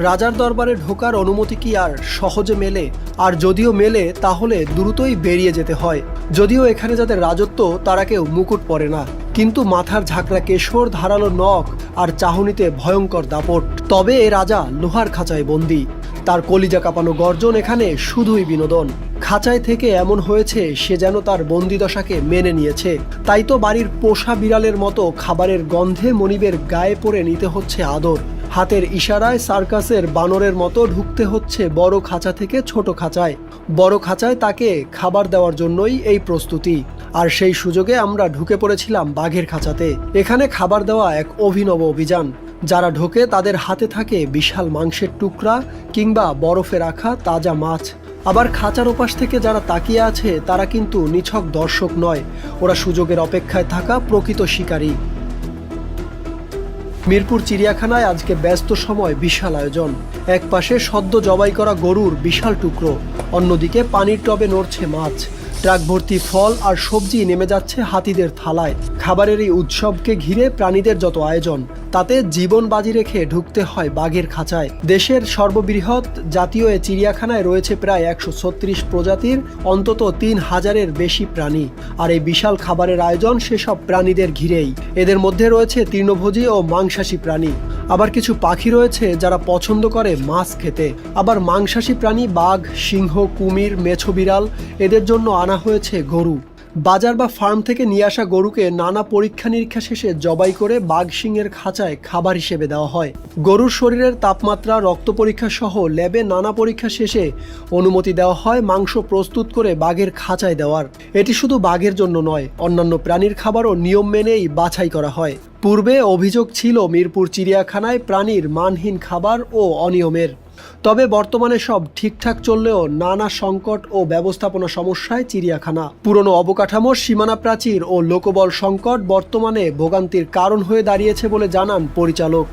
রাজার দরবারে ঢোকার অনুমতি কি আর সহজে মেলে? আর যদিও মেলে তাহলে দ্রুতই বেরিয়ে যেতে হয়। যদিও এখানে যাদের রাজত্ব তারা কেউ মুকুট পরে না, কিন্তু মাথার ঝাঁকড়া কেশর, ধারালো নখ আর চাহনিতে ভয়ঙ্কর দাপট। তবে এ রাজা লোহার খাঁচায় বন্দী। তার কলিজা কাঁপানো গর্জন এখানে শুধুই বিনোদন। খাঁচায় থেকে এমন হয়েছে সে যেন তার বন্দিদশাকে মেনে নিয়েছে। তাই তো বাড়ির পোষা বিড়ালের মতো খাবারের গন্ধে মনিবের গায়ে পড়ে নিতে হচ্ছে আদর। হাতের ইশারায় সার্কাসের বানরের মতো ঢুকতে হচ্ছে বড় খাঁচা থেকে ছোট খাঁচায়। বড় খাঁচায় তাকে খাবার দেওয়ার জন্যই এই প্রস্তুতি। আর সেই সুযোগে আমরা ঢুকে পড়েছিলাম বাঘের খাঁচাতে। এখানে খাবার দেওয়া এক অভিনব অভিযান। যারা ঢোকে তাদের হাতে থাকে বিশাল মাংসের টুকরা কিংবা বরফে রাখা তাজা মাছ। আবার খাঁচার ওপাশ থেকে যারা তাকিয়ে আছে তারা কিন্তু নিছক দর্শক নয়, ওরা সুযোগের অপেক্ষায় থাকা প্রকৃত শিকারী। মিরপুর চিড়িয়াখানায় আজকে ব্যস্ত সময় বিশাল আয়োজন। এক পাশে সদ্য জবাই করা গরুর বিশাল টুকরো, অন্যদিকে পানির টবে নড়ছে মাছ। ট্রাক ভর্তি ফল আর সবজি নেমে যাচ্ছে হাতিদের থালায়। খাবারের এই উৎসবকে ঘিরে প্রাণীদের যত আয়োজন, তাতে জীবন বাজি রেখে ঢুকতে হয় বাঘের খাঁচায়। দেশের সর্ববৃহৎ জাতীয় এ চিড়িয়াখানায় রয়েছে প্রায় 136 প্রজাতির অন্তত 3000-এর বেশি প্রাণী। আর এই বিশাল খাবারের আয়োজন সেসব প্রাণীদের ঘিরেই। এদের মধ্যে রয়েছে তৃণভোজী ও মাংসাশী প্রাণী। আবার কিছু পাখি রয়েছে যারা পছন্দ করে মাছ খেতে। আবার মাংসাশী প্রাণী বাঘ, সিংহ, কুমির, মেছো বিড়াল, এদের জন্য আনা হয়েছে গরু। বাজার বা ফার্ম থেকে নিয়ে আসা গরুকে নানা পরীক্ষা নিরীক্ষা শেষে জবাই করে বাঘ সিংহের খাঁচায় খাবার হিসেবে দেওয়া হয়। গরুর শরীরের তাপমাত্রা, রক্ত পরীক্ষা সহ ল্যাবে নানা পরীক্ষা শেষে অনুমতি দেওয়া হয় মাংস প্রস্তুত করে বাঘের খাঁচায় দেওয়ার। এটি শুধু বাঘের জন্য নয়, অন্যান্য প্রাণীর খাবারও নিয়ম মেনেই বাছাই করা হয়। পূর্বে অভিযোগ ছিল মিরপুর চিড়িয়াখানায় প্রাণীর মানহীন খাবার ও অনিয়মের। তবে বর্তমানে সব ঠিকঠাক চললেও নানা সংকট ও ব্যবস্থাপনা সমস্যায় চিড়িয়াখানা। পুরনো অবকাঠামোর সীমানা প্রাচীর ও লোকবল সংকট বর্তমানে ভোগান্তির কারণ হয়ে দাঁড়িয়েছে বলে জানান পরিচালক।